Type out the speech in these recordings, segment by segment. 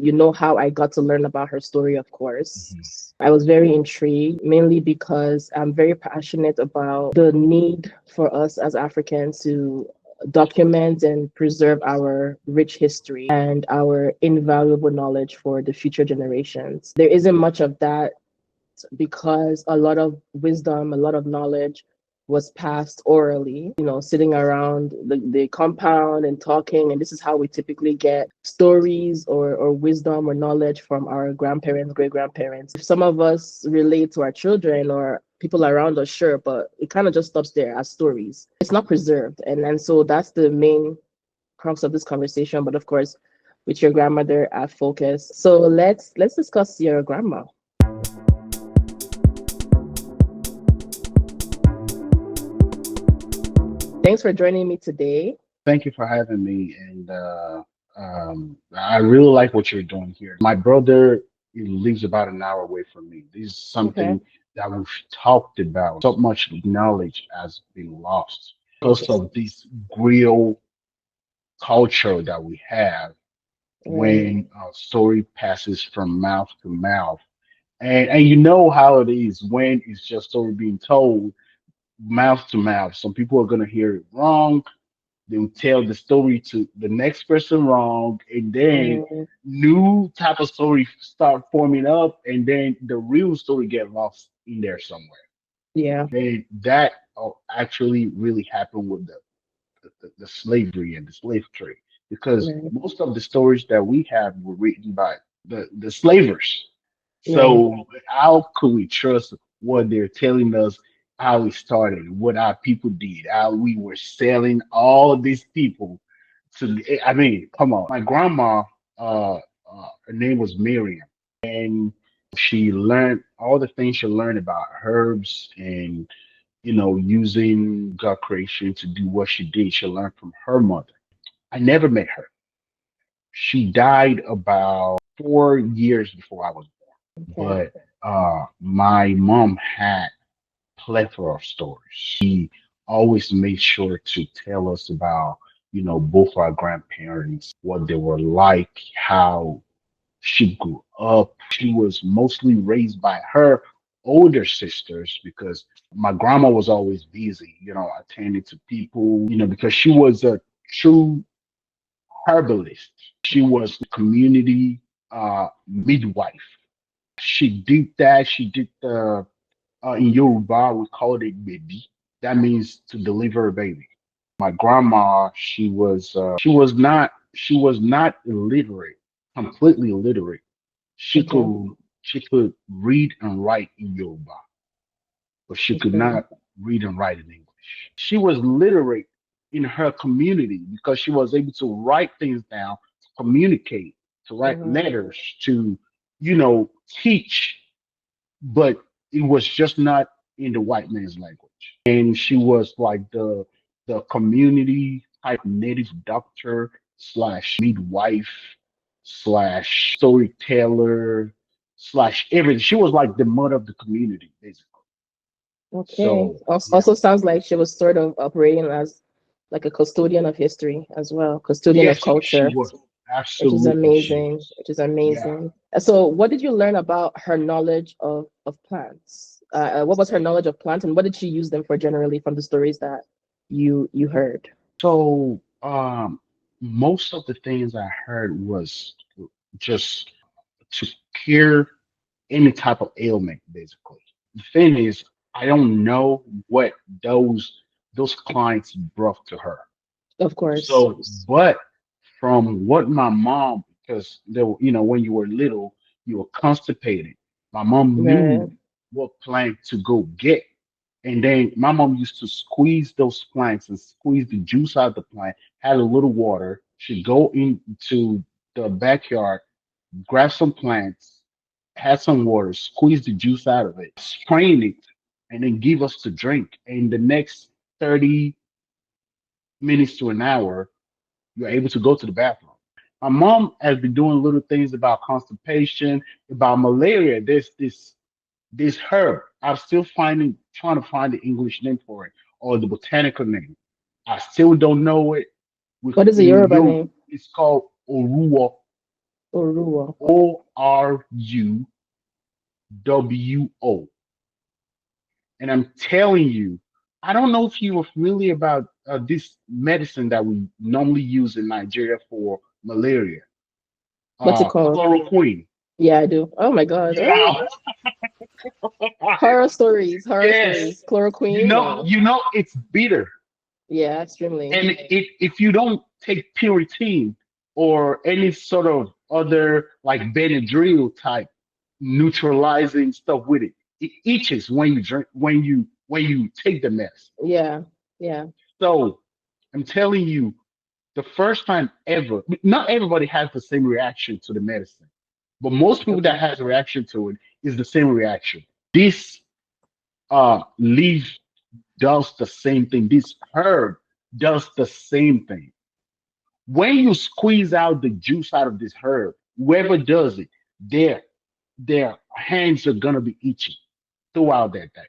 You know how I got to learn about her story, of course. Mhm. I was very intrigued, mainly because I'm very passionate about the need for us as Africans to document and preserve our rich history and our invaluable knowledge for the future generations. There isn't much of that because a lot of wisdom, a lot of knowledge was passed orally, sitting around the compound and talking. And this is how we typically get stories or wisdom or knowledge from our grandparents, great grandparents. If some of us relate to our children or people around us, sure, but it kind of just stops there as stories. It's not preserved. And so that's the main crux of this conversation. But of course, with your grandmother at focus. So let's discuss your grandma. Thanks for joining me today. Thank you for having me. And I really like what you're doing here. My brother lives about an hour away from me. This is Okay. something that we've talked about. So much knowledge has been lost because of this grill culture that we have Right. when a story passes from mouth to mouth. And you know how it is when it's just story being told mouth to mouth. Some people are gonna hear it wrong. They will tell the story to the next person wrong, and then Mm, new type of story start forming up, and then the real story get lost in there somewhere. yeah. And that actually really happened with the slavery and the slave trade, because Right. most of the stories that we have were written by the slavers. Right. So how could we trust what they're telling us? How it started, what our people did, how we were selling all these people to. I mean, come on. My grandma, her name was Miriam, and she learned all the things she learned about herbs and using God creation to do what she did. She learned from her mother. I never met her. She died about 4 years before I was Okay. born. But my mom had plethora of stories. She always made sure to tell us about, both our grandparents, what they were like, how she grew up. She was mostly raised by her older sisters because my grandma was always busy, attending to people, because she was a true herbalist. She was community midwife. She did that. She did the in Yoruba we called it baby. That means to deliver a baby. My grandma, she was not illiterate, completely illiterate. She Okay. could she could read and write in Yoruba, but she could Okay. not read and write in English. She was literate in her community because she was able to write things down, to communicate, to write Uh-huh. letters, to teach, but it was just not in the white man's language. And she was like the community type native doctor slash midwife slash storyteller slash everything. She was like the mother of the community, basically. Okay. So yeah, Also sounds like she was sort of operating as like a custodian of history as well, custodian of yes, she culture, was. which is Absolutely, she amazing, was. which is Yeah. amazing. So, what did you learn about her knowledge of plants? What was her knowledge of plants, and what did she use them for generally from the stories that you heard? So most of the things I heard was just to cure any type of ailment, basically. The thing is, I don't know what those clients brought to her. Of course. So, but from what my mom, because when you were little, you were constipated. My mom Right. knew what plant to go get. And then my mom used to squeeze those plants and squeeze the juice out of the plant, had a little water. She'd go into the backyard, grab some plants, had some water, squeeze the juice out of it, strain it, and then give us to drink. And the next 30 minutes to an hour, you're able to go to the bathroom. My mom has been doing little things about constipation, about malaria. There's this herb. I'm still trying to find the English name for it or the botanical name. I still don't know it. What is the In Yoruba Yoruba, name? it's called Oruwo. Orua. Oruwo. And I'm telling you, I don't know if you were familiar about this medicine that we normally use in Nigeria for malaria, What's it called? chloroquine. Yeah, I do. Oh my God. Oh, Yeah. horror stories. Horror Yes. stories. Chloroquine. No. It's bitter. Yeah, extremely. And if you don't take Puritan or any sort of other like Benadryl type neutralizing stuff with it, it itches when you drink when you take the medicine. Yeah. Yeah. So I'm telling you, the first time ever, not everybody has the same reaction to the medicine, but most people that Okay. has a reaction to it is the same reaction. This leaf does the same thing. This herb does the same thing. When you squeeze out the juice out of this herb, whoever does it, their their hands are gonna be itching throughout that day.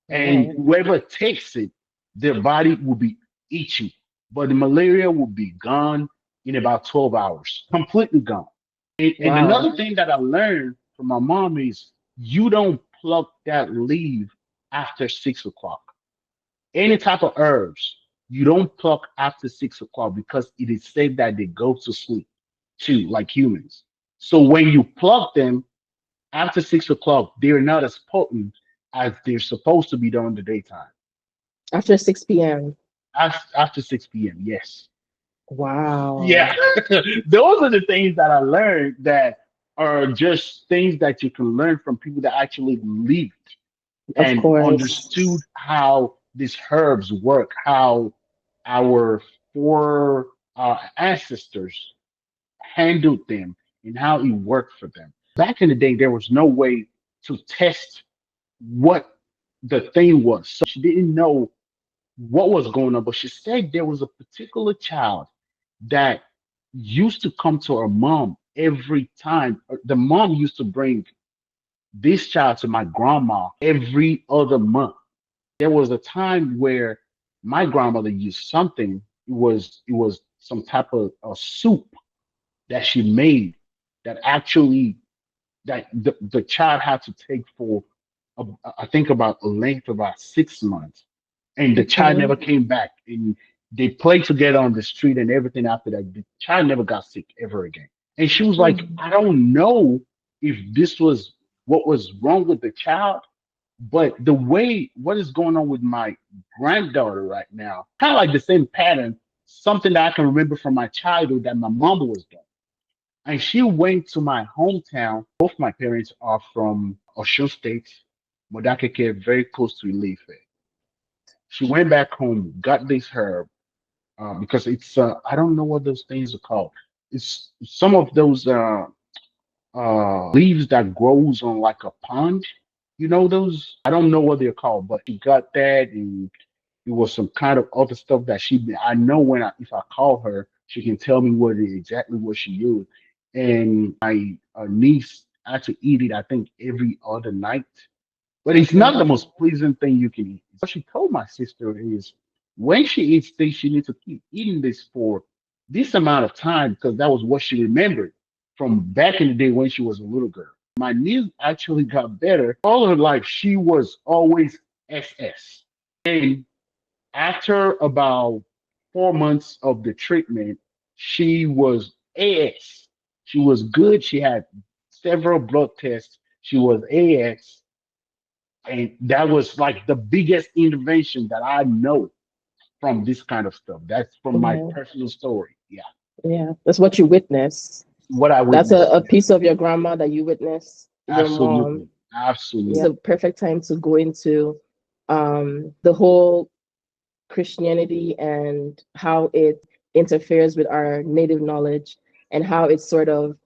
And Wow. whoever takes it, their body will be itching. But the malaria will be gone in about 12 hours, completely gone. And Wow. another thing that I learned from my mom is you don't pluck that leaf after 6 o'clock. Any type of herbs, you don't pluck after 6 o'clock because it is said that they go to sleep too, like humans. So when you pluck them after 6 o'clock, they're not as potent as they're supposed to be during the daytime. After 6 p.m. After 6 p.m., yes. Yeah. Wow. Those are the things that I learned that are just things that you can learn from people that actually lived Of and course. understood how these herbs work, how our four ancestors handled them, and how it worked for them. Back in the day, there was no way to test what the thing was. So she didn't know what was going on, but she said there was a particular child that used to come to her mom every time. The mom used to bring this child to my grandma every other month. There was a time where my grandmother used something. It was some type of soup that she made that actually that the child had to take for I think about a length of about 6 months, and the child Okay. never came back. And they played together on the street and everything. After that, the child never got sick ever again. And she was like, Hmm. I don't know if this was what was wrong with the child, but the way what is going on with my granddaughter right now, kind of like the same pattern, something that I can remember from my childhood that my mom was doing. And she went to my hometown. Both my parents are from Osun State, Modakeke, very close to Ilefe. She went back home, got this herb because it's I don't know what those things are called. It's some of those leaves that grows on like a pond. You know those? I don't know what they're called, but she got that, and it was some kind of other stuff that she. I know if I call her, she can tell me exactly what she used. And my niece had to eat it, I think, every other night. But it's not Okay. the most pleasant thing you can eat. What she told my sister is when she eats this, she needs to keep eating this for this amount of time because that was what she remembered from back in the day when she was a little girl. My niece actually got better. All her life, she was always SS. And after about 4 months of the treatment, she was AS. She was good. She had several blood tests. She was AS, and that was like the biggest intervention that I know from this kind of stuff. That's from my Yeah. personal story. Yeah, Yeah. That's what you witness. what I That's witnessed. a Yeah, piece of your grandma that you witness, your mom. absolutely, absolutely. Yeah, the perfect time to go into the whole Christianity and how it interferes with our native knowledge and how it sort of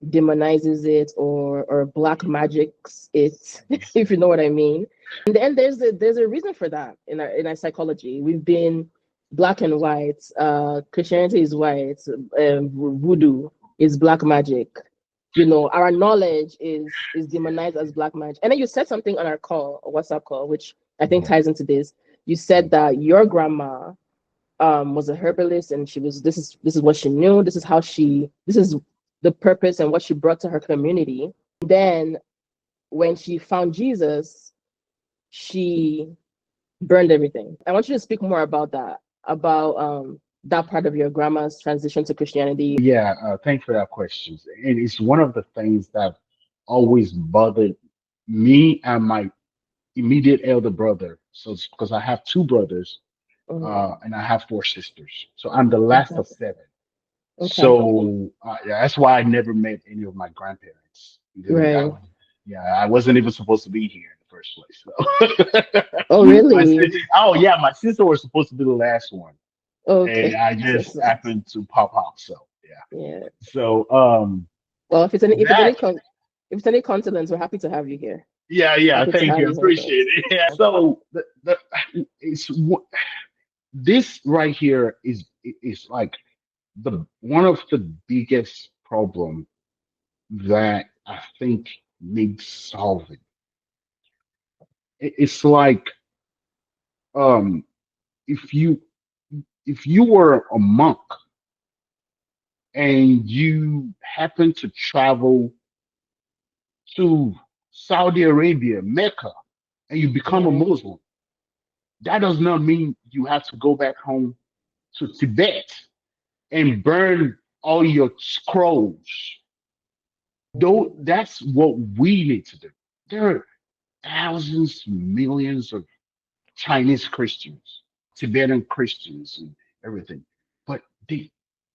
demonizes it or black magics it, if you know what I mean. And then there's a reason for that in our psychology. We've been black and white. Christianity is white. Voodoo is black magic. You know, our knowledge is demonized as black magic. And then you said something on our call, a WhatsApp call, which I think Mhm. ties into this. You said that your grandma was a herbalist and she was this is what she knew. This is the purpose and what she brought to her community. Then when she found Jesus, she burned everything. I want you to speak more about that part of your grandma's transition to Christianity. Yeah, thanks for that question. And it's one of the things that always bothered me and my immediate elder brother. So, because I have two brothers, Mhm. and I have four sisters. So I'm the last Okay. of seven. Okay. So yeah, that's why I never met any of my grandparents. Because Right. yeah, I wasn't even supposed to be here in the first place. Oh, So my really? sister, oh yeah, my sister was supposed to be the last one, and Okay. I So just sad. happened to pop out. So yeah. Yeah. So Well, that if it's any coincidence, we're happy to have you here. yeah, yeah. Happy to Thank have you, I you here with appreciate us. it. Yeah. So this right here is like the one of the biggest problem that I think needs solving. It's like um if you if you were a monk and you happen to travel to Saudi Arabia, Mecca, and you become a Right. Muslim, that does not mean you have to go back home to Tibet and burn all your scrolls. Though that's what we need to do. There are thousands, millions of Chinese Christians, Tibetan Christians, and everything. But they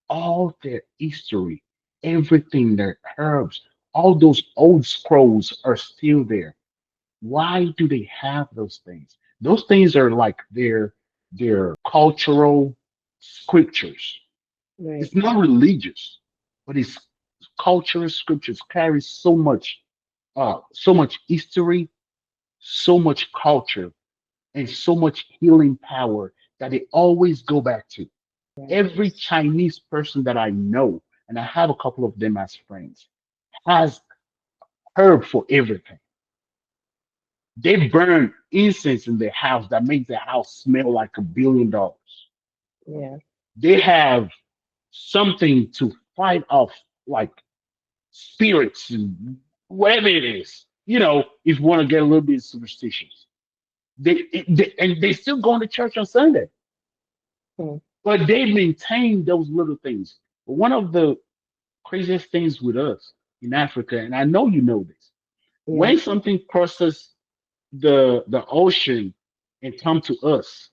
all their history, everything, their herbs, all those old scrolls are still there. Why do they have those things? Those things are like their cultural scriptures. Right. It's not religious, but it's cultural scriptures carry so much history, so much culture, and so much healing power that they always go back to. Right. Every Chinese person that I know, and I have a couple of them as friends, has herb for everything. They burn incense in their house that makes their house smell like $1 billion. Yeah. They have something to fight off like spirits and whatever it is. If you want to get a little bit superstitious, and they still going to church on Sunday, Hmm. but they maintain those little things. But one of the craziest things with us in Africa, and I know you know this, Yeah. when something crosses the ocean and come to us,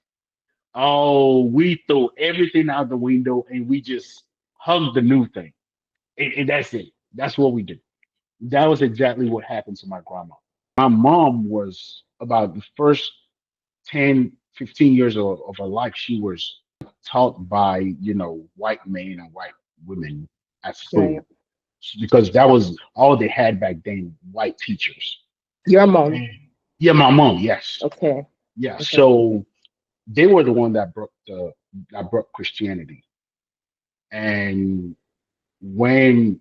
oh, we throw everything out the window and we just hug the new thing. And that's it. That's what we do. That was exactly what happened to my grandma. My mom was about the first 10, 15 years of her life, she was taught by, white men and white women at school Right. because that was all they had back then, white teachers. Your mom. And yeah, my mom, yes. Okay. Yeah. Okay. So they were the one that brought Christianity. And when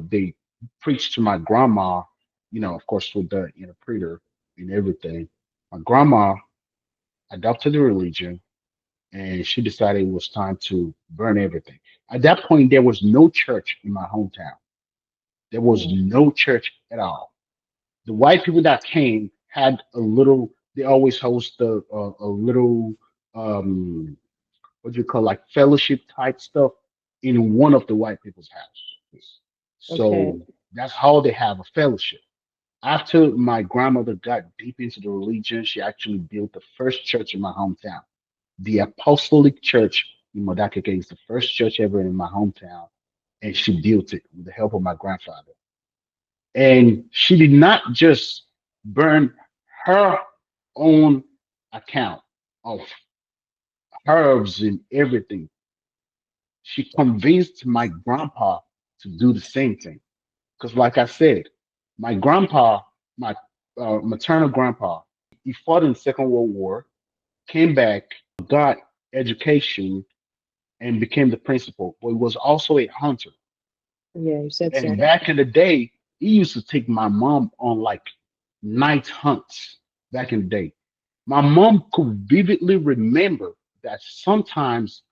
they preached to my grandma, of course with the interpreter and everything, my grandma adopted the religion and she decided it was time to burn everything. At that point, there was no church in my hometown. There was Hmm. no church at all. The white people that came had a little. They always host a little what do you call like fellowship type stuff in one of the white people's houses. Okay. So that's how they have a fellowship. After my grandmother got deep into the religion, she actually built the first church in my hometown. The Apostolic Church in Modakeke is the first church ever in my hometown, and she built it with the help of my grandfather. And she did not just burn her own account of herbs and everything. She convinced my grandpa to do the same thing. Because, like I said, my grandpa, my maternal grandpa, he fought in the Second World War, came back, got education, and became the principal. But he was also a hunter. Yeah, you said And so. back in the day, he used to take my mom on like night hunts back in the day. My mom could vividly remember that sometimes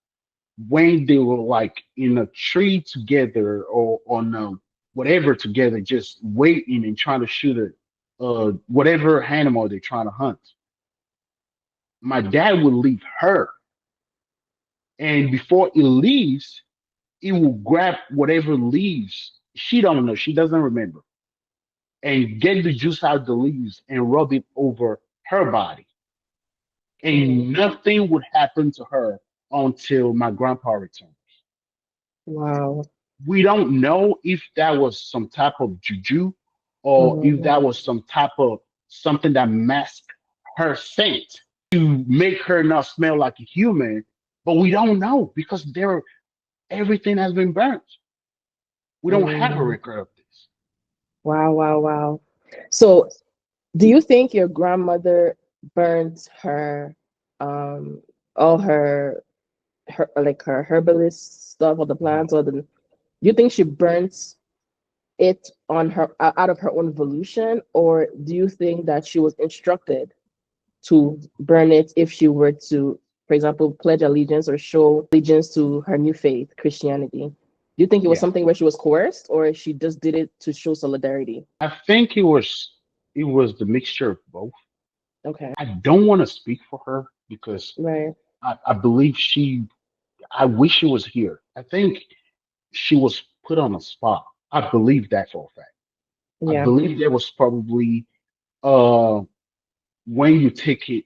when they were like in a tree together or on whatever together, just waiting and trying to shoot whatever animal they're trying to hunt, my dad would leave her, and before he leaves, he will grab whatever leaves. She don't know, she doesn't remember, and get the juice out of the leaves and rub it over her body, Mm. and nothing would happen to her until my grandpa returned. Wow. We don't know if that was some type of juju or if Mm. that was some type of something that masked her scent to make her not smell like a human, but we don't know because everything has been burnt. We don't have a Mm. record of this. Wow, wow, wow. So, do you think your grandmother burnt her, um, all her like her herbalist stuff or the Mhm. plants or the? Do you think she burnt it on her out of her own volition, or do you think that she was instructed to burn it if she were to, for example, pledge allegiance or show allegiance to her new faith, Christianity? Do you think it was Yeah, something where she was coerced, or she just did it to show solidarity? I think it was the mixture of both. Okay, I don't want to speak for her because right. I believe I wish she was here. I think she was put on a spot. I believe that for a fact. I Yeah, believe there was probably uh when you take it,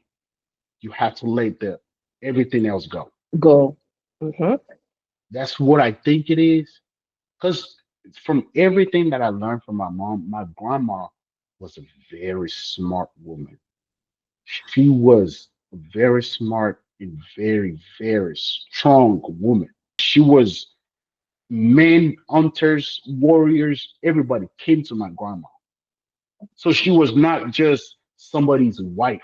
you have to let the everything else go. go. Mm-hmm. That's what I think it is. Because from everything that I learned from my mom, my grandma was a very smart woman. She was a very smart and very, very strong woman. She was men, hunters, warriors, everybody came to my grandma. So she was not just somebody's wife.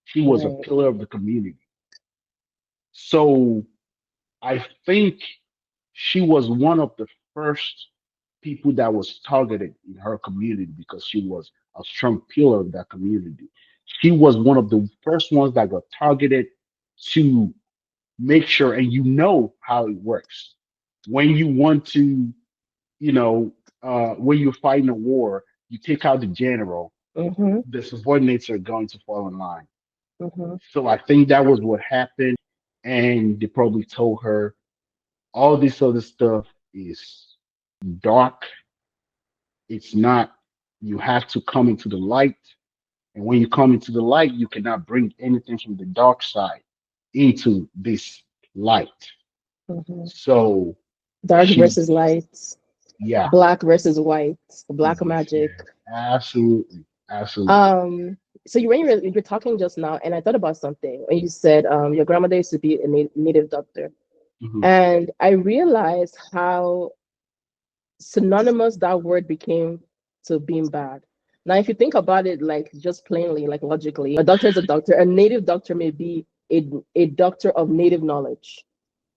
She was a Right. pillar of the community. So I think she was one of the first people that was targeted in her community because she was a strong pillar of that community. She was one of the first ones that got targeted to make sure, and you know how it works. When you want to, you know, when you're fighting a war, you take out the general, Mm-hmm. the subordinates are going to fall in line. Mm-hmm. So I think that was what happened. And they probably told her all this other stuff is dark. It's not, you have to come into the light. And when you come into the light, you cannot bring anything from the dark side into this light. Mm-hmm. So Dark she, versus light, yeah, black versus white, black yeah, magic. absolutely, absolutely. Um, so you were talking just now, and I thought about something when you said your grandmother used to be a native doctor, Hmm. and I realized how synonymous that word became to being bad. Now, if you think about it, like just plainly, like logically, a doctor is a doctor. A native doctor may be a doctor of native knowledge,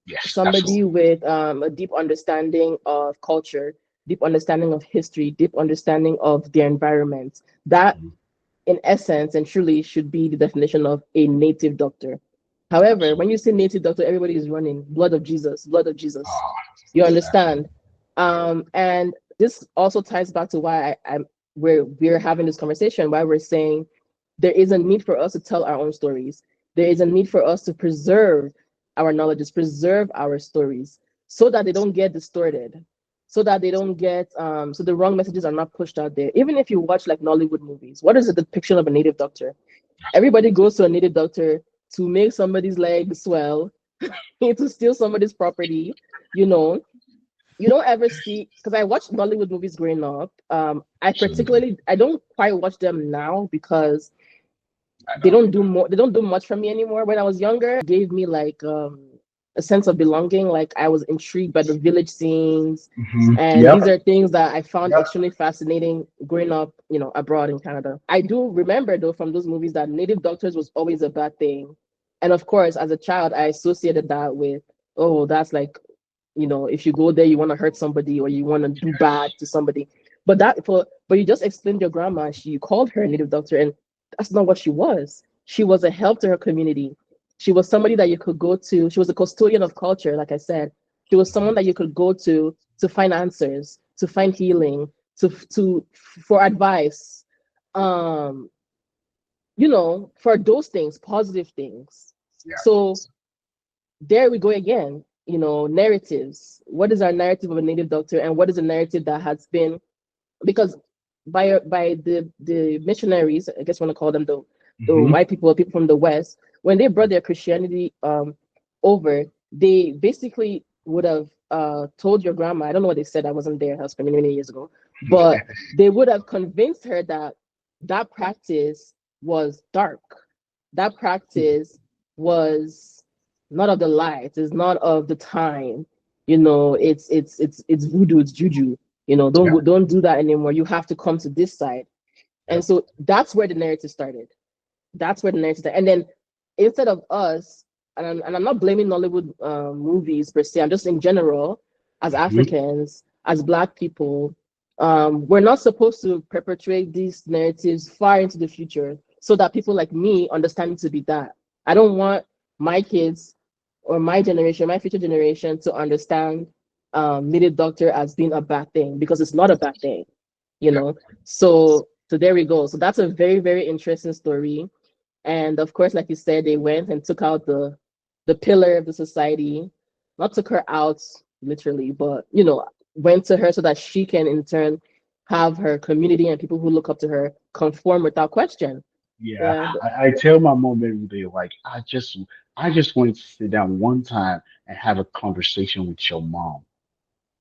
Yes, somebody absolutely. with a deep understanding of culture, deep understanding of history, deep understanding of their environment. That Mhm. in essence and truly should be the definition of a native doctor. However, when Absolutely. you say native doctor, everybody is running blood of Jesus, blood of Jesus. Ah, You absolutely. understand? And this also ties back to why I'm we're having this conversation, why we're saying there is a need for us to tell our own stories. There is a need for us to preserve our knowledges, preserve our stories, so that they don't get distorted, so that they don't get so the wrong messages are not pushed out there. Even if you watch like Nollywood movies, what is the depiction of a native doctor? Everybody goes to a native doctor to make somebody's leg swell, to steal somebody's property, you know. You don't ever see, because I watched Nollywood movies growing up. Absolutely. I don't quite watch them now because I know. they don't do much for me anymore. When I was younger, gave me like a sense of belonging. Like I was intrigued by the village scenes, and Yep. these are things that I found Yep. extremely fascinating growing up, abroad in Canada. I do remember though from those movies that native doctors was always a bad thing. And of course, as a child, I associated that with, oh, that's like, if you go there, you want to hurt somebody or you want to do bad Yes. to somebody. But you just explained your grandma. She called her a native doctor, and that's not what she was. She was a help to her community. She was somebody that you could go to. She was a custodian of culture, like I said. She was someone that you could go to find answers, to find healing, to for advice. Um, for those things, positive things. Yeah. So there we go again. Narratives. What is our narrative of a native doctor, and what is a narrative that has been, because by the missionaries, I guess you want to call them the Hmm. white people from the West, when they brought their Christianity over, they basically would have told your grandma, I don't know what they said, I wasn't there, that was many, many years ago, but they would have convinced her that that practice was dark. That practice was not of the light, it's not of the time. It's voodoo, it's juju. Yeah. Don't do that anymore. You have to come to this side. Yeah. And so that's where the narrative started. That's where the narrative started. And then instead of us, and I'm not blaming Nollywood movies per se, I'm just in general, as Hmm. Africans, as Black people, we're not supposed to perpetuate these narratives far into the future so that people like me understand it to be that. I don't want my kids or my generation, my future generation, to understand native doctor as being a bad thing, because it's not a bad thing, you Yeah. know. So there we go. So that's a very, very interesting story. And of course, like you said, they went and took out the pillar of the society, not took her out literally, but went to her so that she can in turn have her community and people who look up to her conform without question. Yeah. Yeah, I tell my mom every day, like, I just wanted to sit down one time and have a conversation with your mom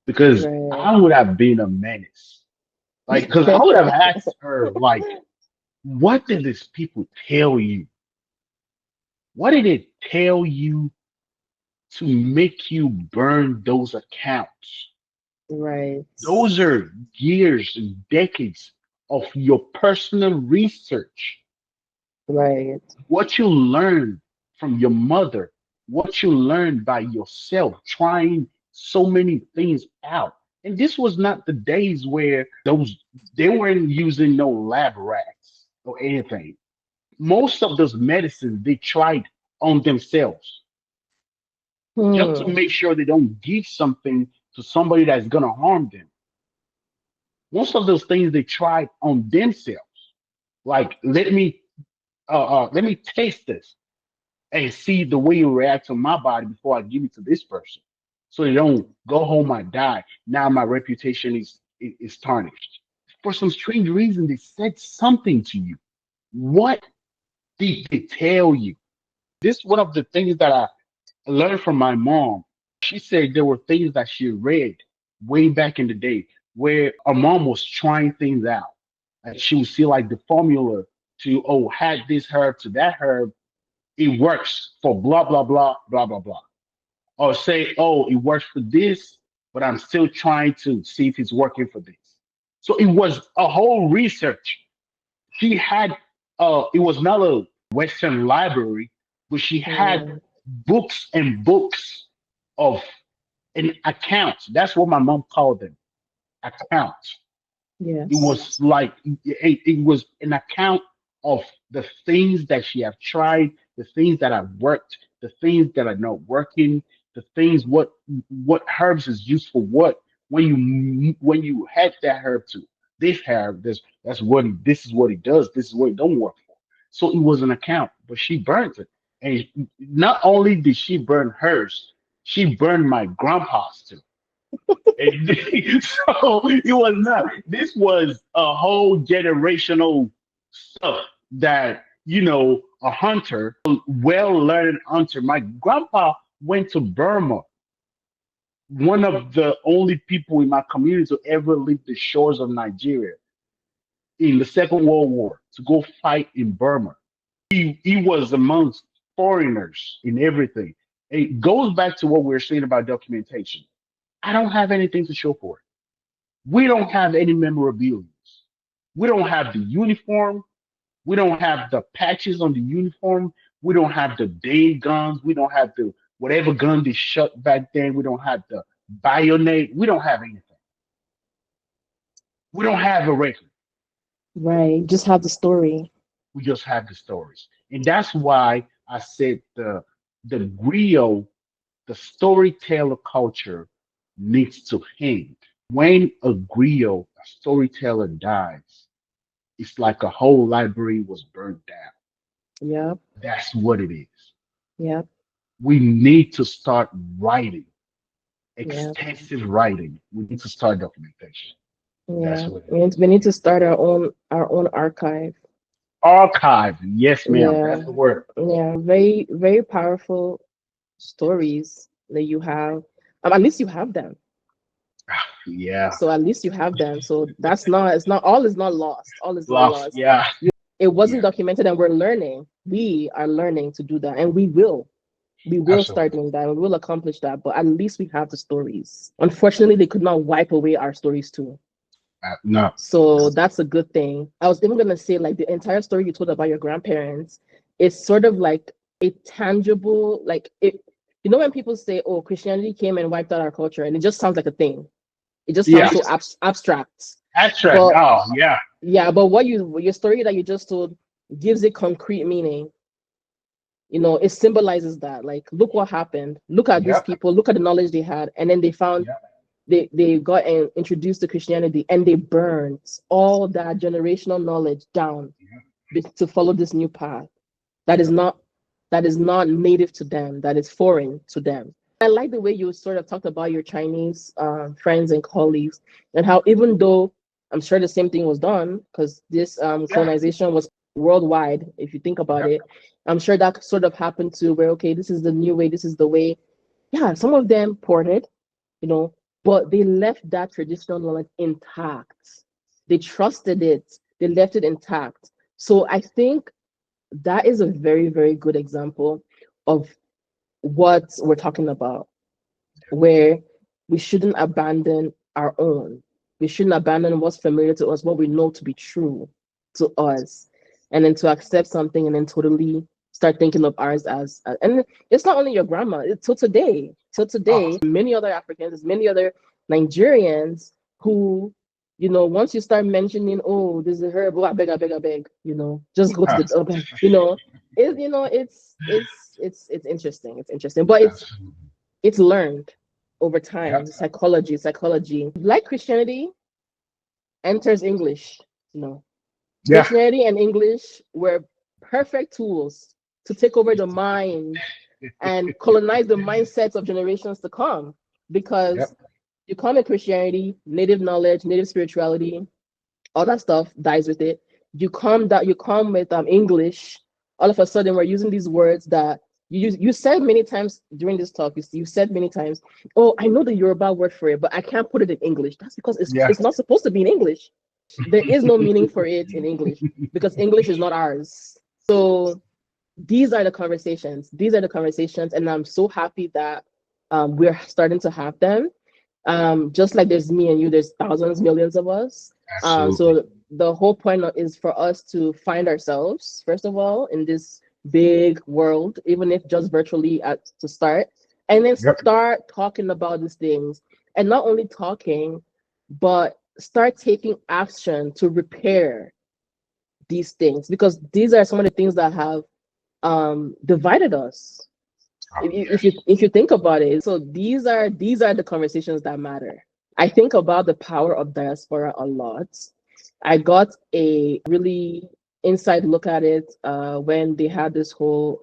because right. I would have been a menace. Like, because I would have asked her, like, what did these people tell you? What did it tell you to make you burn those accounts? Right, Those are years and decades of your personal research. right. What you learned from your mother, what you learned by yourself, trying so many things out. And this was not the days where they weren't using no lab rats or anything. Most of those medicines they tried on themselves just to Hmm. make sure they don't give something to somebody that's gonna harm them. Most of those things they tried on themselves. Like let me taste this and see the way you react to my body before I give it to this person. So they don't go home and die. Now my reputation is tarnished. For some strange reason, they said something to you. What did they tell you? This is one of the things that I learned from my mom. She said there were things that she read way back in the day where our mom was trying things out. And she would see like the formula to, oh, add this herb to that herb. It works for blah, blah, blah, blah, blah, blah. Or say, oh, it works for this, but I'm still trying to see if it's working for this. So it was a whole research. She had, it was not a Western library, but she had Hmm. books and books of an accounts. That's what my mom called them, accounts. It Yes. was like it was an account of the things that she have tried, the things that have worked, the things that are not working, the things what herbs is used for what. When you add that herb to this herb, this is what it does, this is what it don't work for. So it was an account, but she burnt it. And not only did she burn hers, she burned my grandpa's too. And so it was not. This was a whole generational stuff that a hunter, a well-learned hunter. My grandpa went to Burma, one of the only people in my community to ever leave the shores of Nigeria in the Second World War to go fight in Burma. He was amongst foreigners in everything. It goes back to what we were saying about documentation. I don't have anything to show for it. We don't have any memorabilia. We don't have the uniform. We don't have the patches on the uniform. We don't have the day guns. We don't have the whatever gun they shot back then. We don't have the bayonet. We don't have anything. We don't have a record. Right. Just have the story. We just have the stories. And that's why I said the griot, the storyteller culture needs to end. When a griot, a storyteller dies, it's like a whole library was burnt down. Yep. That's what it is. Yep. We need to start writing, Yep. extensive writing. We need to start documentation. That's Yeah. what it We need to start our own archive. archive. Yes, ma'am. Yeah. That's the word. Yeah. Very, very powerful stories that you have. At least you have them. Yeah. So at least you have them. So that's not, it's not, all is not lost. All is not Lost. lost. Yeah. It wasn't Yeah. documented, and we're learning. We are learning to do that, and we will. We will start Absolutely. doing that. We will accomplish that. But at least we have the stories. Unfortunately, they could not wipe away our stories too. No. So that's a good thing. I was even gonna say, like, the entire story you told about your grandparents is sort of like a tangible, like it. You know when people say, "Oh, Christianity came and wiped out our culture," and it just sounds like a thing. It just sounds Yeah. so abstract. Abstract. But Oh, yeah. yeah, but what your story that you just told gives it concrete meaning. It symbolizes that. Like, look what happened. Look at these Yep. people. Look at the knowledge they had, and then they found Yep. they got introduced to Christianity, and they burned all that generational knowledge down to follow this new path that is Yep. not native to them, that is foreign to them. I like the way you sort of talked about your Chinese friends and colleagues, and how, even though I'm sure the same thing was done, because this Yeah. colonization was worldwide, if you think about Yep. it, I'm sure that sort of happened to where, okay, this is the new way, this is the way. Yeah, some of them ported, you know, but they left that traditional knowledge intact. They trusted it, they left it intact. So I think that is a very, very good example of what we're talking about, where we shouldn't abandon our own. We shouldn't abandon what's familiar to us, what we know to be true to us, and then to accept something and then totally start thinking of ours and it's not only your grandma, it's till Oh, today, many other Africans, many other Nigerians who, once you start mentioning, oh, this is Herbal, I beg, just go to the, okay, it's interesting. It's interesting, but absolutely. it's learned over Yep. time. Psychology. Like Christianity enters English. You know, Yeah. Christianity and English were perfect tools to take over the mind and colonize the mindsets of generations to come. Because Yep. you come in Christianity, native knowledge, native spirituality, all that stuff dies with it. You come with English. All of a sudden, we're using these words that you said many times during this talk. You said many times, "Oh, I know the Yoruba word for it, but I can't put it in English." That's because Yeah. it's not supposed to be in English. There is no meaning for it in English because English is not ours. So these are the conversations, and I'm so happy that we're starting to have them. Just like there's me and you, there's thousands, millions of us. Absolutely. So the whole point is for us to find ourselves, first of all, in this big world, even if just virtually to start, and then Yep. start talking about these things. And not only talking, but start taking action to repair these things, because these are some of the things that have divided us. Oh, If you think about it, so these are the conversations that matter. I think about the power of diaspora a lot. I got a really inside look at it when they had this whole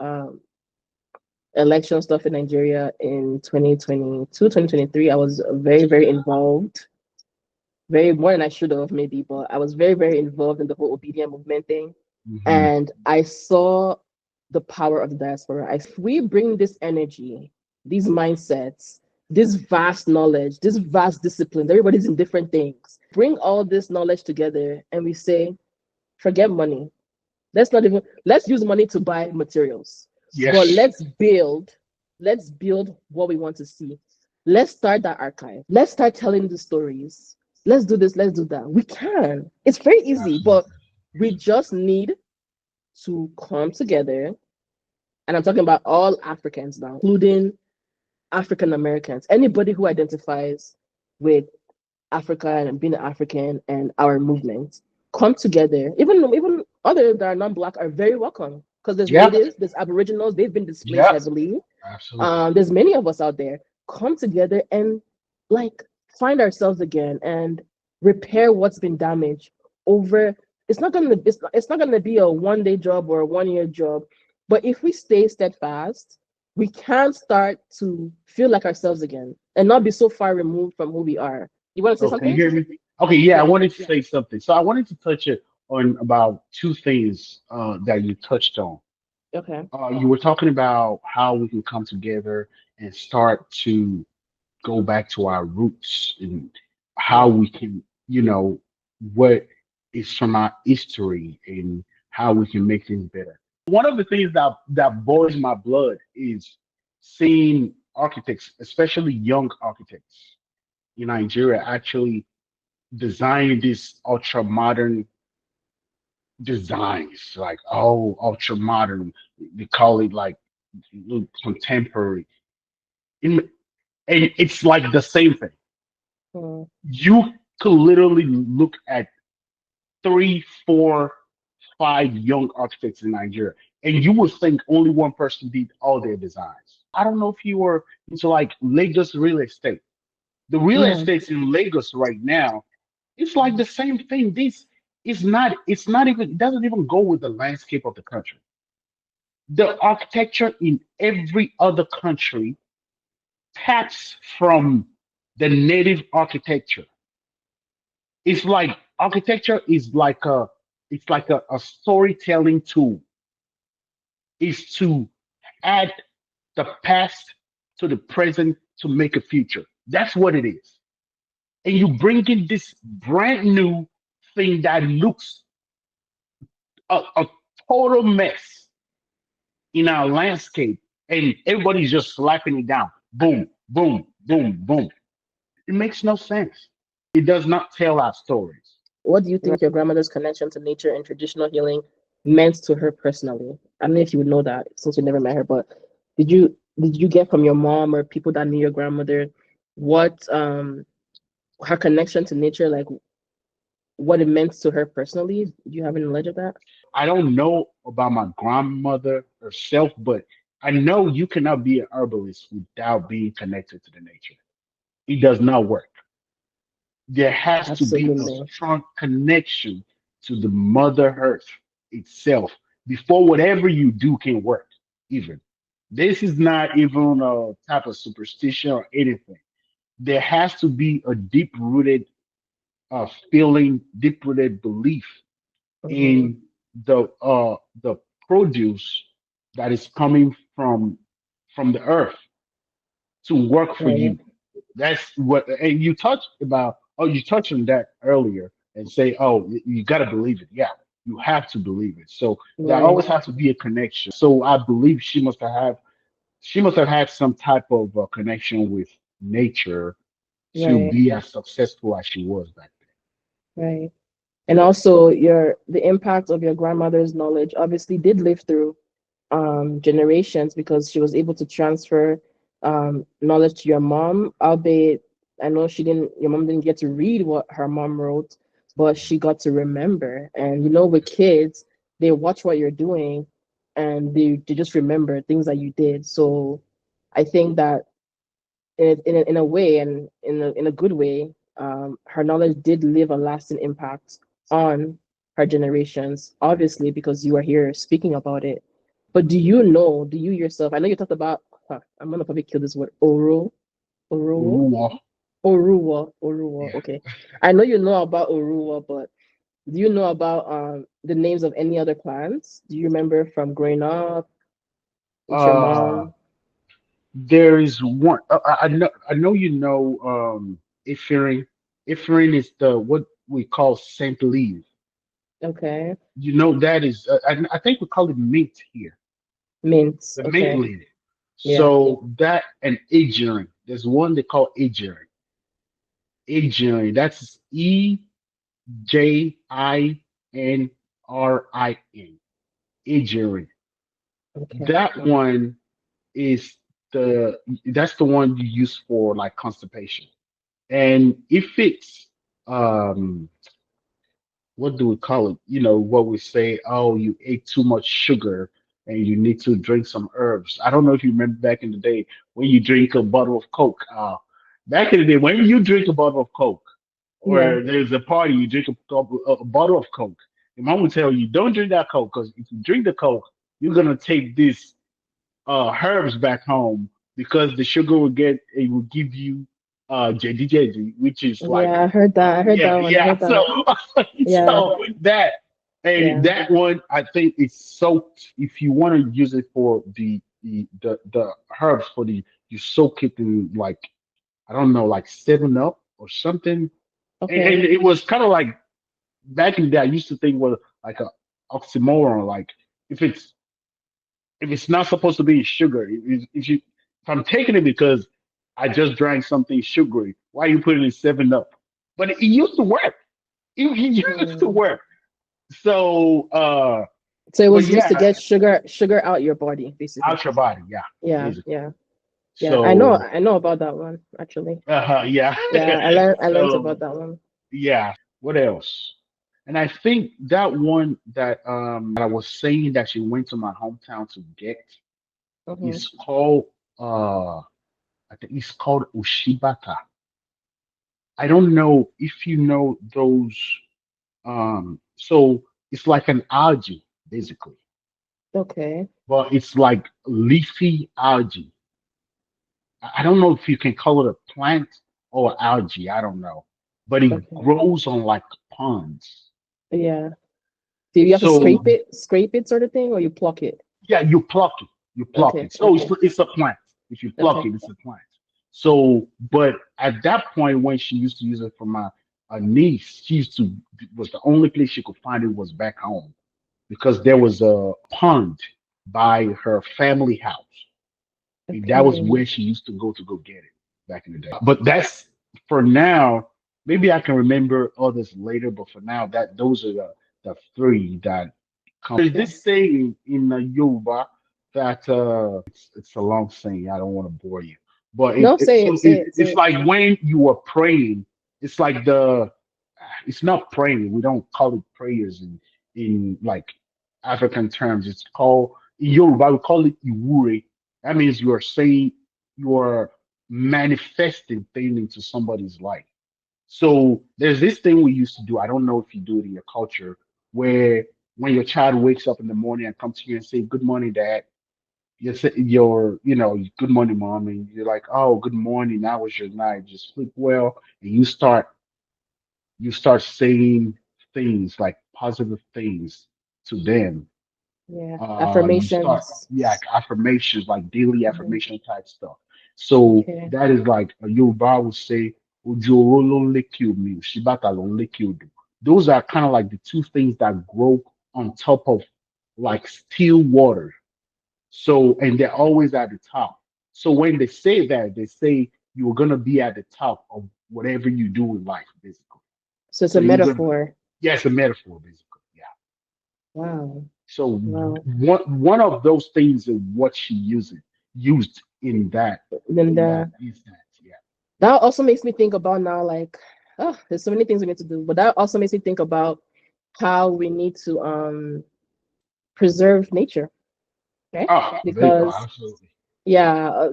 election stuff in Nigeria in 2022, 2023. I was very, very involved, very more than I should have maybe, but I was very, very involved in the whole obedient movement thing. yes. And I saw the power of the diaspora. If we bring this energy, these mindsets, this vast knowledge, this vast discipline, everybody's in different things. Bring all this knowledge together and we say, forget money. Let's use money to buy materials. But Yes. let's build what we want to see. Let's start that archive. Let's start telling the stories. Let's do this, let's do that. We can. It's very easy, but Absolutely. we just need to come together. And I'm talking about all Africans now, including African Americans, anybody who identifies with Africa and being African and our movement, come together. Even others that are non-black are very welcome, because there's Yeah. natives, there's aboriginals, they've been displaced Yeah. heavily. Absolutely. There's many of us out there, come together and like find ourselves again and repair what's been damaged over. It's not gonna be a 1 day job or a 1 year job, but if we stay steadfast, we can start to feel like ourselves again and not be so far removed from who we are. You want to say Oh, can you something? hear me? Okay, yeah, I Yeah. wanted to say something. So I wanted to touch it on about two things that you touched on. Okay. You were talking about how we can come together and start to go back to our roots and how Yeah. we can, what is from our history and how we can make things better. One of the things that boils my blood is seeing architects, especially young architects in Nigeria, actually design these ultra modern designs, like ultra modern. They call it like contemporary, and it's like the same thing. Mm, You could literally look at three, four, five young architects in Nigeria, and you would think only one person did all their designs. I don't know if you were into like Lagos real estate. The real yeah. estates in Lagos right now, it's like the same thing. This is not. It's not even. It doesn't even go with the landscape of the country. The architecture in every other country taps from the native architecture. It's like architecture is like a storytelling tool. Is to add the past to the present to make a future. That's what it is. And you bring in this brand new thing that looks a total mess in our landscape, and everybody's just slapping it down. Boom, boom, boom, boom. It makes no sense. It does not tell our stories. What do you think your grandmother's connection to nature and traditional healing meant to her personally? I don't know if you would know that since you never met her, but did you get from your mom or people that knew your grandmother what her connection to nature, like what it meant to her personally? Do you have any knowledge of that? I don't know about my grandmother herself, but I know you cannot be an herbalist without being connected to the nature. It does not work. There has to be a Absolutely. strong connection to the Mother Earth itself before whatever you do can work, even. This is not even a type of superstition or anything. There has to be a deep rooted feeling, deep rooted belief Mm-hmm. in the produce that is coming from the earth to work for Right. you. That's what, and you touched about. Oh, you touched on that earlier and say, oh, you got to believe it. Yeah, you have to believe it. So there Right. always has to be a connection. So I believe she must have had some type of connection with nature to Right. be as successful as she was back Right. And also the impact of your grandmother's knowledge obviously did live through generations because she was able to transfer knowledge to your mom, albeit I know your mom didn't get to read what her mom wrote, but she got to remember. And with kids, they watch what you're doing and they just remember things that you did. So I think that in a way and in a good way, her knowledge did leave a lasting impact on her generations, obviously, because you are here speaking about it. But do you yourself, I know you talked about, I'm going to probably kill this word, Oruwo, then. Oruwa. Yeah. Okay. I know you know about Oruwa, but do you know about the names of any other plants? Do you remember from growing up with your Uh, mom? there is one. I know you know. Ephraim. Ephraim is the what we call Saint leaf. Okay. You know that is. I think we call it mint here. Mints. The mint Okay. leaf. Yeah. So that and agerine. There's one they call agerine. Agerine. That's Ejinrin. Agerine. Okay. That one is that's the one you use for like constipation. And if it's what do we call it? What we say, oh, you ate too much sugar and you need to drink some herbs. I don't know if you remember back in the day when you drink a bottle of Coke. Back in the day, when you drink a bottle of Coke, Yeah. or there's a party, you drink a bottle of Coke. Your mom will tell you, don't drink that Coke because if you drink the Coke, you're gonna take this herbs back home because the sugar will get it will give you jadi jadi, which is like Yeah, I heard that. I heard yeah, that one. I yeah. heard that. Yeah. So that and Yeah. that one I think is soaked. If you want to use it for the herbs for the you soak it in like I don't know like 7 Up or something. And Okay. it was kind of like back in the day I used to think was like a oxymoron. Like if it's if it's not supposed to be sugar, if you if I'm taking it because I just drank something sugary, why are you putting in 7 Up? But it used to work. It used to Mm. work. So, So it but was used to yeah, get sugar out your body, basically. out your body, yeah, Yeah, basically. yeah, yeah. So, I know about that one actually. yeah. Yeah, I learned about So, that one. yeah. What else? And I think that one that that I was saying that she went to my hometown to get Mm-hmm. is called I think it's called Ushibata. I don't know if you know those. So it's like an algae, basically, Okay. but it's like leafy algae. I don't know if you can call it a plant or algae. I don't know, but it Okay. grows on like ponds. Yeah. Do you have to So scrape it sort of thing, or you pluck it? yeah, you pluck it. You pluck Okay. it. So Okay. it's a plant. If you pluck Okay. it, it's a plant. So, but at that point, when she used to use it for my niece, she used to was the only place she could find it was back home because there was a pond by her family house. And that was Okay. where she used to go get it back in the day. But that's for now. Maybe I can remember others later, but for now, that those are the three that come. There's Yeah. this saying in Yoruba that it's a long saying. I don't want to bore you, but No, say it. Say it. Say it's it. like when you are praying. It's like it's not praying. We don't call it prayers in like African terms. It's called in Yoruba. We call it iwure. That means you are saying you are manifesting things into somebody's life. So there's this thing we used to do. I don't know if you do it in your culture, where when your child wakes up in the morning and comes to you and say, "Good morning, Dad," you say you know, "Good morning, Mom," and you're like, "Oh, good morning. How was your night? Just sleep well," and you start saying things like positive things to them. Yeah. You start Affirmations. yeah affirmations like daily Mhm. affirmation type stuff. So Okay. that is like a Yoruba would say, "Ojoro lo ń lékè omi, òṣìbàtà ló ń lékè odò." Those are kind of like the two things that grow on top of like still water. So and they're always at the top. So when they say that, they say you're gonna be at the top of whatever you do in life, basically. So it's So a you're gonna metaphor. yeah, it's a metaphor, basically. Yeah. Wow. So Wow. one of those things is what she used Then in that the instance. Yeah. that also makes me think about now, like, oh, there's so many things we need to do, but that also makes me think about how we need to preserve nature, okay? Because Absolutely. yeah,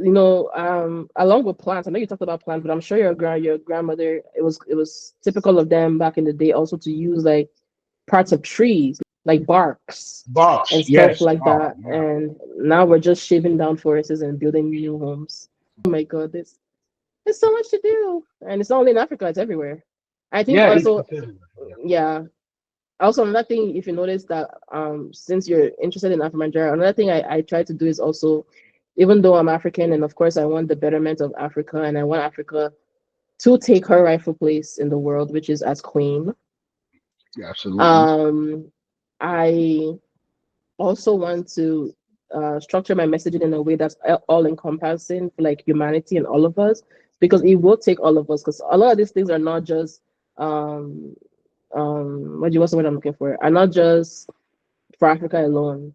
along with plants, I know you talked about plants, but I'm sure your grandmother, it was typical of them back in the day also to use like parts of trees, like barks and Box, stuff yes. like Oh, that. yeah. And now we're just shaving down forests and building new homes. Oh my God, there's so much to do, and it's not only in Africa; it's everywhere. I think Yeah, also, it's everywhere. Yeah. yeah. Also, another thing, if you notice that, since you're interested in Afro Nigeria, another thing I try to do is also, even though I'm African, and of course I want the betterment of Africa, and I want Africa to take her rightful place in the world, which is as queen. Yeah, absolutely. Um, I also want to structure my messaging in a way that's all encompassing for like humanity and all of us, because it will take all of us. Because a lot of these things are not just um what's the word I'm looking for? Are not just for Africa alone.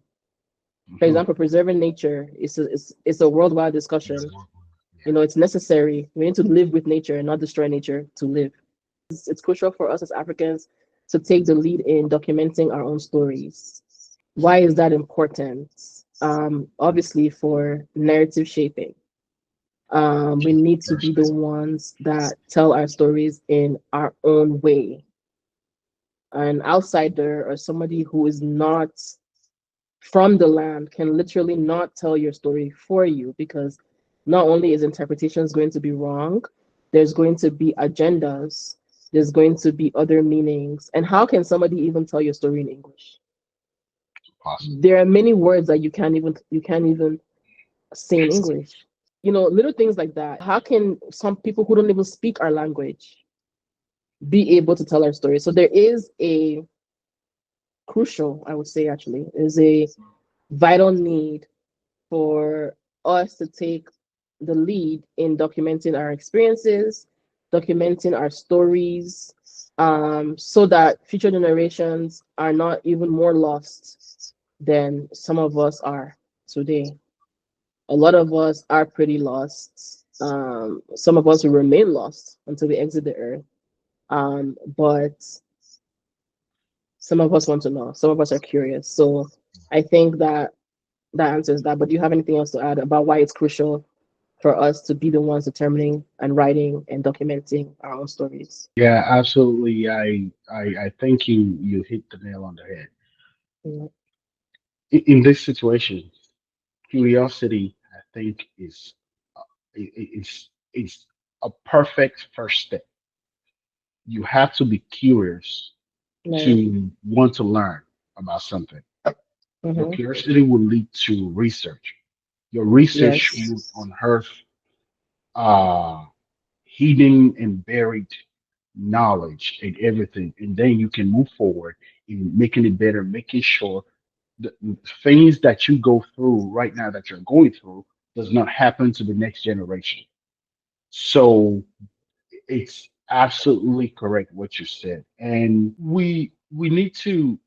For Hmm. example, preserving nature is a worldwide discussion. You know, it's necessary. We need to live with nature and not destroy nature to live. It's crucial for us as Africans to take the lead in documenting our own stories. Why is that important? obviously for narrative shaping. We need to be the Versus ones that tell our stories in our own way. An outsider or somebody who is not from the land can literally not tell your story for you, because not only is interpretations going to be wrong, there's going to be agendas, there's going to be other meanings. And how can somebody even tell your story in English? possible. There are many words that you can't even say in English. Little things like that. How can some people who don't even speak our language be able to tell our story? So there is a crucial, I would say, actually, is a vital need for us to take the lead in documenting our experiences, documenting our stories, so that future generations are not even more lost than some of us are today. A lot of us are pretty lost. Some of us will remain lost until we exit the earth. But some of us want to know. Some of us are curious. So I think that answers that. But do you have anything else to add about why it's crucial for us to be the ones determining and writing and documenting our own stories? Yeah, absolutely. I think you hit the nail on the head. Mm. In this situation, curiosity, I think, is a perfect first step. You have to be curious Right. to want to learn about something. Your Mm-hmm. curiosity will lead to research. Your research Yes. will unearth uh, hidden and buried knowledge and everything, and then you can move forward in making it better, making sure the things that you go through right now that you're going through does not happen to the next generation. So it's absolutely correct what you said, and we need to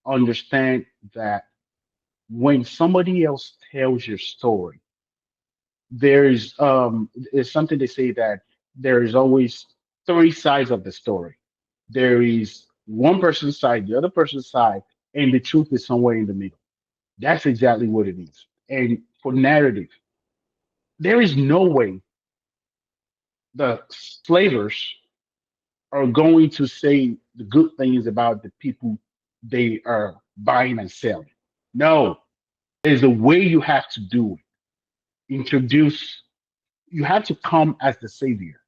understand that when somebody else tells your story, there's something they say that there is always three sides of the story. There is one person's side, the other person's side, and the truth is somewhere in the middle. That's exactly what it is. And for narrative, there is no way the slavers are going to say the good things about the people they are buying and selling. No, there's a way you have to do it. You have to come as the savior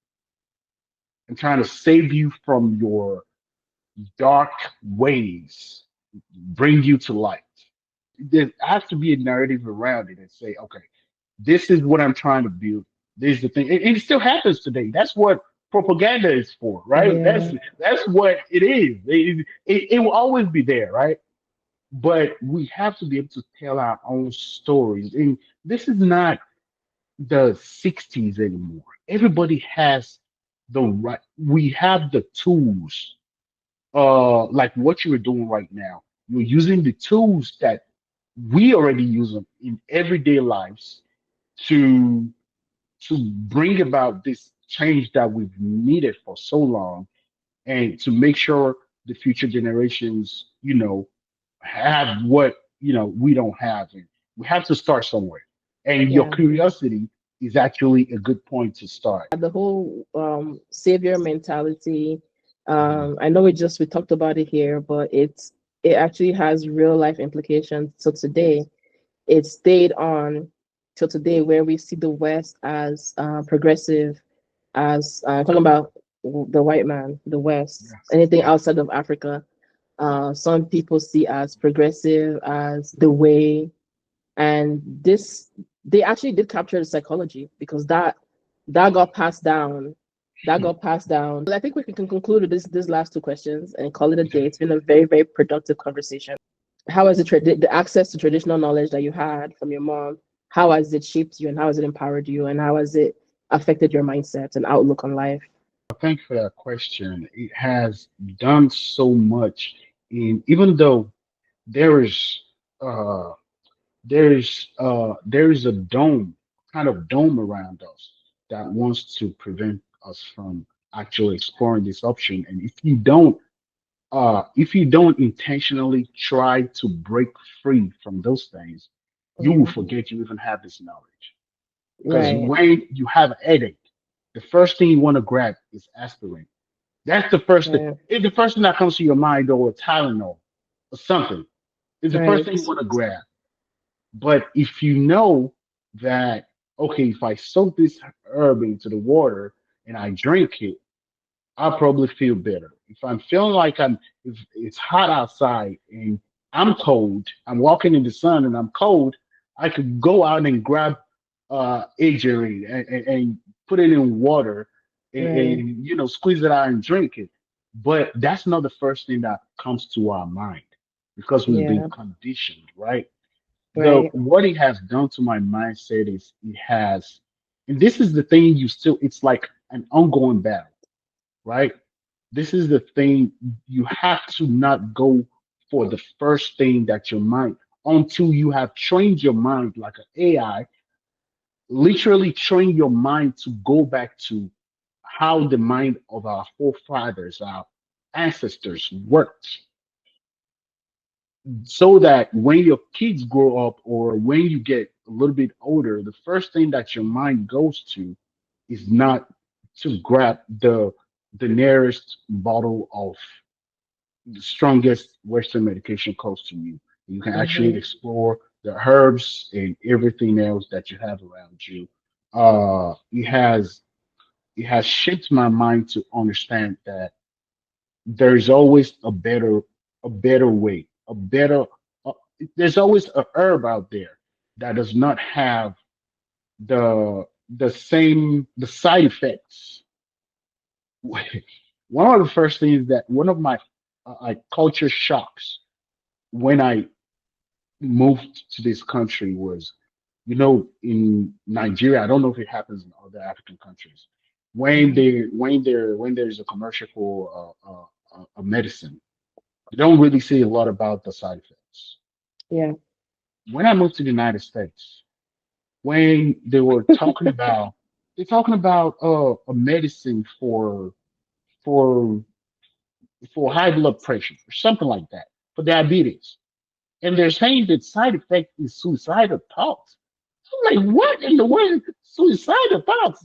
and trying to save you from your dark ways, bring you to light. There has to be a narrative around it and say, okay, this is what I'm trying to build. This is the thing. And it still happens today. That's what propaganda is for, right? Yeah. That's what it is. It will always be there, right? But we have to be able to tell our own stories. And this is not the 60s anymore. Everybody has the right, we have the tools, like what you're doing right now. You're using the tools that we already use them in everyday lives to bring about this change that we've needed for so long, and to make sure the future generations, have what we don't have. And we have to start somewhere. And your Yeah. curiosity is actually a good point to start. The whole savior mentality. Mhm. I know we talked about it here, but it actually has real life implications. So today, it stayed on till today, where we see the West as progressive, as talking about the white man, the West, Yeah. anything Yeah. outside of Africa. Some people see as progressive, as the way, and this they actually did capture the psychology, because that got passed down. That got passed down. I think we can conclude with this last two questions and call it a day. It's been a very, very productive conversation. How has the access to traditional knowledge that you had from your mom? How has it shaped you, and how has it empowered you, and how has it affected your mindset and outlook on life? Thank you for that question. It has done so much, in even though there is uh there is a kind of dome around us that wants to prevent us from actually exploring this option. And if you don't if you don't intentionally try to break free from those things, you will Hmm. forget you even have this knowledge. Because Right. when you have a headache, the first thing you want to grab is aspirin. That's the first thing. Right. It's the first thing that comes to your mind, or Tylenol, or something. It's the first thing you Right. want to grab. But if you know that, okay, if I soak this herb into the water and I drink it, I'll probably feel better. If I'm feeling like if it's hot outside and I'm cold, I'm walking in the sun and I'm cold, I could go out and grab Agerine and put it in water Right. and squeeze it out and drink it. But that's not the first thing that comes to our mind because we've been Yeah. conditioned, right? The Right. what it has done to my mindset is it has, and this is the thing it's like an ongoing battle, right? This is the thing, you have to not go for the first thing that your mind, until you have trained your mind like an AI, literally train your mind to go back to how the mind of our forefathers, our ancestors worked, so that when your kids grow up or when you get a little bit older, the first thing that your mind goes to is not to grab the nearest bottle of the strongest Western medication close to you. You can actually Hmm. explore the herbs and everything else that you have around you. It has shaped my mind to understand that there's always a better way, uh, there's always a herb out there that does not have the side effects. One of the first things that one of my culture shocks when I moved to this country was, in Nigeria, I don't know if it happens in other African countries, when Hmm. there's a commercial for a medicine, you don't really see a lot about the side effects. Yeah. When I moved to the United States, when they're talking about a medicine for for high blood pressure or something like that, for diabetes, and they're saying that side effect is suicidal thoughts. I'm like, what in the world? Suicidal thoughts?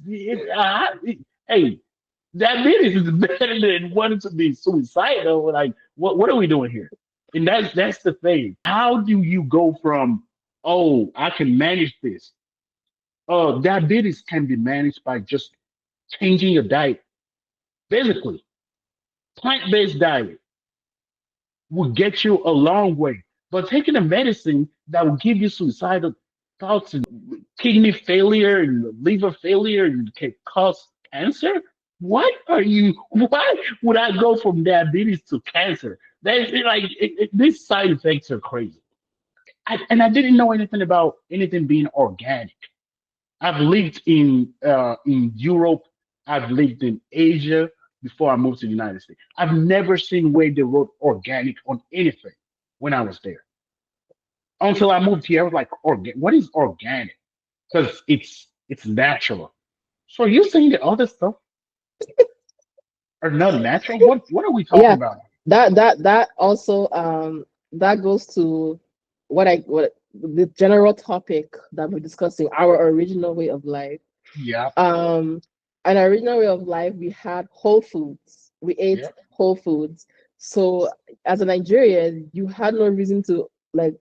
Hey, diabetes is better than wanting to be suicidal. Like, what are we doing here? And that's the thing. How do you go from, oh, I can manage this? Diabetes can be managed by just changing your diet. Basically, plant-based diet will get you a long way. But taking a medicine that will give you suicidal thoughts and kidney failure and liver failure and can cause cancer? What are you? Why would I go from diabetes to cancer? That's like these side effects are crazy. And I didn't know anything about anything being organic. I've lived in Europe. I've lived in Asia before I moved to the United States. I've never seen where they wrote organic on anything when I was there. Until I moved here, I was like, what is organic? Because it's natural. So are you saying the other stuff are not natural? What are we talking Yeah. about? That also that goes to what the general topic that we're discussing, our original way of life. Yeah, Um, an original way of life, we had whole foods. We ate yeah. whole foods. So as a Nigerian, you had no reason to like.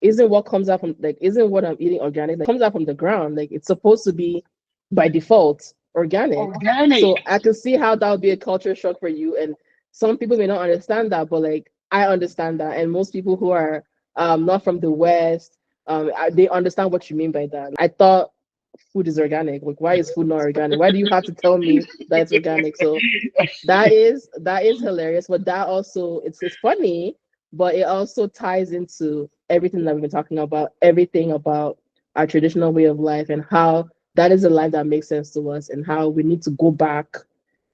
Isn't what comes out from like isn't what I'm eating organic? Like comes out from the ground. Like it's supposed to be by default organic. Organic. So I can see how that would be a culture shock for you. And some people may not understand that, but like I understand that. And most people who are not from the West, they understand what you mean by that. I thought food is organic. Like, why is food not organic? Why do you have to tell me that it's organic? So that is hilarious. But that also it's funny, but it also ties into everything that we've been talking about, everything about our traditional way of life and how that is a life that makes sense to us and how we need to go back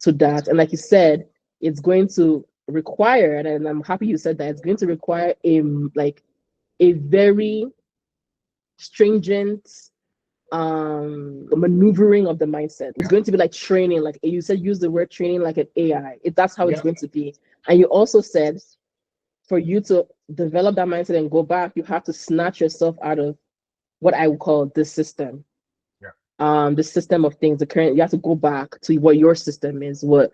to that. And like you said, it's going to require, and I'm happy you said that it's going to require a very stringent maneuvering of the mindset. It's going to be like training, like you said, use the word training like an AI. That's how it's Yeah. going to be. And you also said for you to develop that mindset and go back, you have to snatch yourself out of what I would call the system. Yeah. The system of things, the current, you have to go back to what your system is, what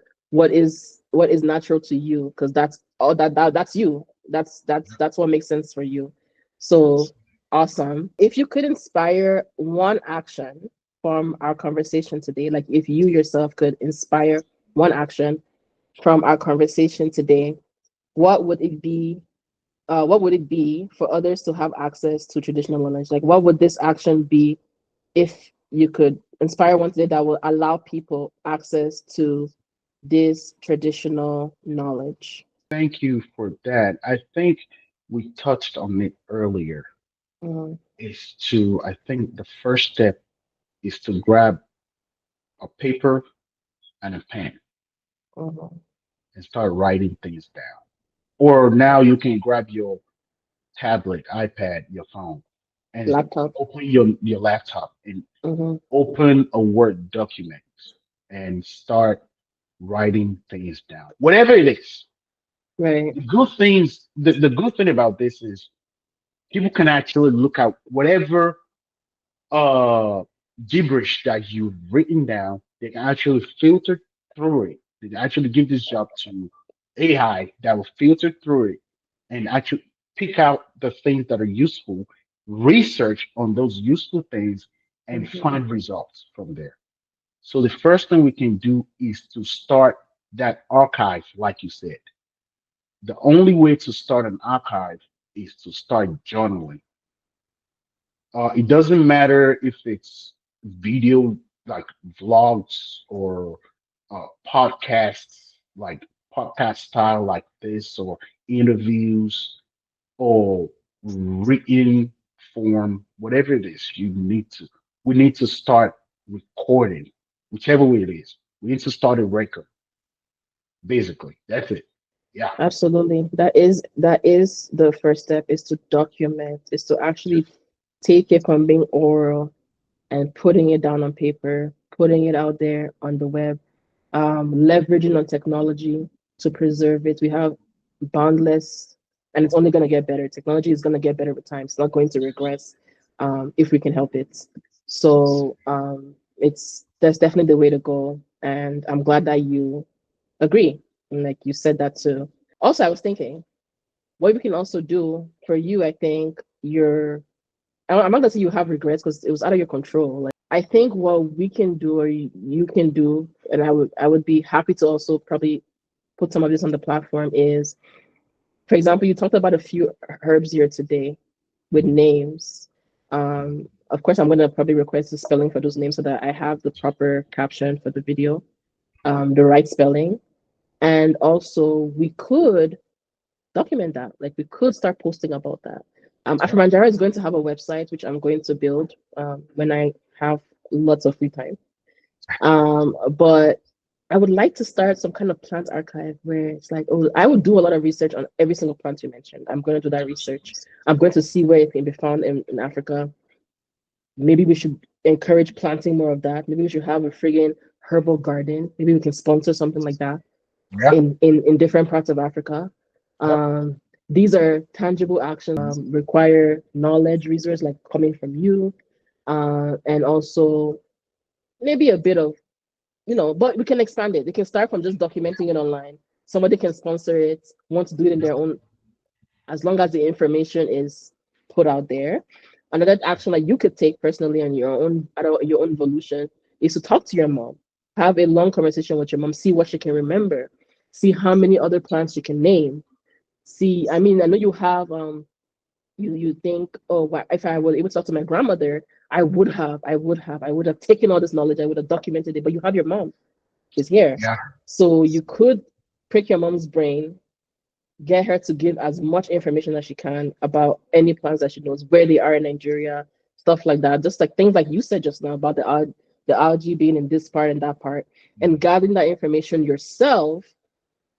is natural to you, because that's all that's you. That's what makes sense for you. So awesome. If you could inspire one action from our conversation today, like if you yourself could inspire one action from our conversation today, what would it be? What would it be for others to have access to traditional knowledge? Like, what would this action be if you could inspire one today that will allow people access to this traditional knowledge? Thank you for that. I think we touched on it earlier. Mm-hmm, I think the first step is to grab a paper and a pen mm-hmm. and start writing things down. Or now you can grab your tablet, iPad, your phone, and Laptop. open your laptop and Mm-hmm, open a Word document and start writing things down. Whatever it is. right. The good thing about this is people can actually look at whatever uh gibberish that you've written down. They can actually filter through it. They can actually give this job to AI that will filter through it and actually pick out the things that are useful, research on those useful things, and Mm-hmm, find results from there. So the first thing we can do is to start that archive, like you said. The only way to start an archive is to start journaling. It doesn't matter if it's video like vlogs or podcasts, like podcast style like this, or interviews, or written form, whatever it is, we need to start recording, whichever way it is. We need to start a record, basically. That's it. Yeah. absolutely. That is the first step, is to document, is to actually take it from being oral and putting it down on paper, putting it out there on the web, leveraging on technology to preserve it. We have boundless, and it's only going to get better. Technology is going to get better with time. It's not going to regress, if we can help it. So it's that's definitely the way to go. And I'm glad that you agree. And like you said that too. Also, I was thinking what we can also do for you. I think I'm not gonna say you have regrets because it was out of your control. Like I think what we can do, or you can do, and I would be happy to also probably put some of this on the platform, is, for example, you talked about a few herbs here today with names. Of course, I'm gonna probably request the spelling for those names so that I have the proper caption for the video, the right spelling, and also we could document that. Like we could start posting about that. Yep. Afromanjara is going to have a website which I'm going to build when I have lots of free time. But I would like to start some kind of plant archive where it's like, oh, I would do a lot of research on every single plant you mentioned. I'm going to do that research. I'm going to see where it can be found in Africa. Maybe we should encourage planting more of that. Maybe we should have a friggin' herbal garden. Maybe we can sponsor something like that Yeah. in different parts of Africa. Yep. Um, these are tangible actions, require knowledge, resource like coming from you, and also maybe a bit of, but we can expand it. They can start from just documenting it online. Somebody can sponsor it, want to do it in their own, as long as the information is put out there. Another action that you could take personally on your own volition is to talk to your mom, have a long conversation with your mom, see what she can remember, see how many other plants she can name. See, I mean, I know you have you think, oh, if I were able to talk to my grandmother, I would have taken all this knowledge, I would have documented it. But you have your mom, she's here, Yeah. so you could prick your mom's brain, get her to give as much information as she can about any plants that she knows, where they are in Nigeria, stuff like that. Just like things like you said just now about the algae being in this part and that part, and gathering that information yourself.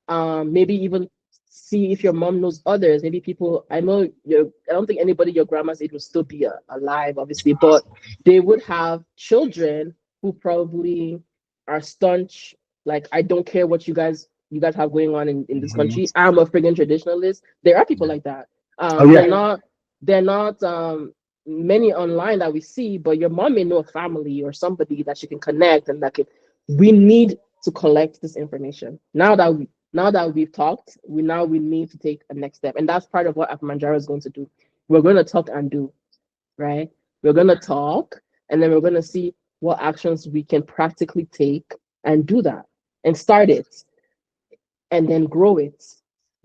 Maybe even see if your mom knows others. Maybe people, I know I don't think anybody your grandma's age will still be alive, obviously, but they would have children who probably are staunch. Like, I don't care what you guys you guys have going on in this Hmm. country. I'm a friggin' traditionalist. There are people Yeah. like that. Oh They're yeah. not they're not many online that we see, but your mom may know a family or somebody that she can connect and that can. We need to collect this information now that we've talked. We need to take a next step, and that's part of what Afmanjaro is going to do. We're going to talk and do, right? We're going to talk, and then we're going to see what actions we can practically take and do that and start it and then grow it.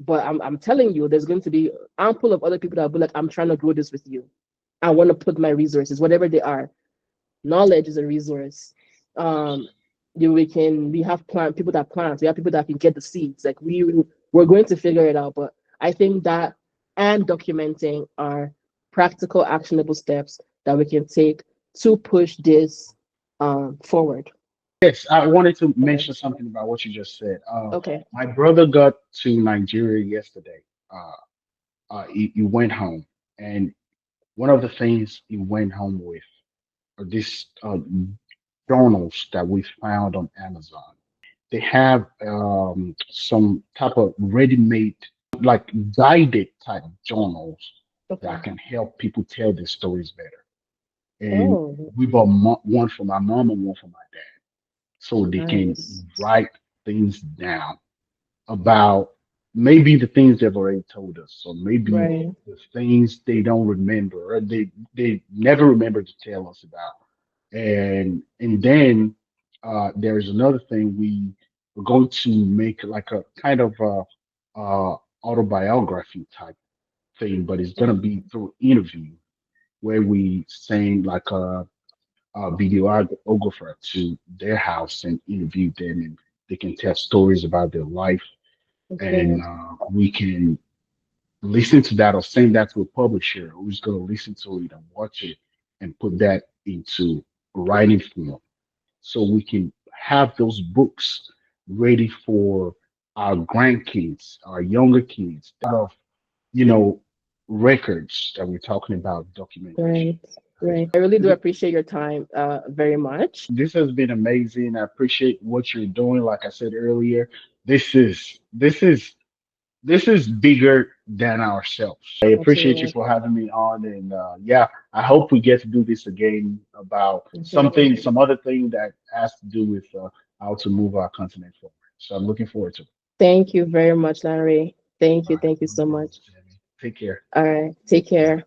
But I'm telling you, there's going to be ample of other people that will be like, I'm trying to grow this with you. I want to put my resources, whatever they are. Knowledge is a resource. Um, we have plant people that plant. We have people that can get the seeds. Like we're going to figure it out. But I think that and documenting are practical, actionable steps that we can take to push this forward. Yes, I wanted to Okay. mention something about what you just said. Okay. My brother got to Nigeria yesterday. He went home, and one of the things he went home with are these journals that we found on Amazon. They have some type of ready-made, like guided type journals that Okay. can help people tell their stories better. And Oh, we bought one for my mom and one for my dad, so they can nice. write things down about maybe the things they've already told us, or maybe Right. the things they don't remember, or they never remember to tell us about. And then there's another thing we're going to make like a kind of autobiography type thing, but it's gonna be through interview where we send like a videographer to their house and interview them, and they can tell stories about their life, and Okay. we can listen to that or send that to a publisher who's going to listen to it and watch it and put that into writing form so we can have those books ready for our grandkids, our younger kids, of you know records that we're talking about documentation. Right. Right. I really do appreciate your time very much. This has been amazing. I appreciate what you're doing. Like I said earlier, this is bigger than ourselves. I appreciate you Absolutely. for having me on, and yeah, I hope we get to do this again about Okay. something, some other thing that has to do with how to move our continent forward. So I'm looking forward to it. Thank you very much, Lanre. Thank All you. right, Thank you no so problem, much. Sammy. Take care. All right. Take care.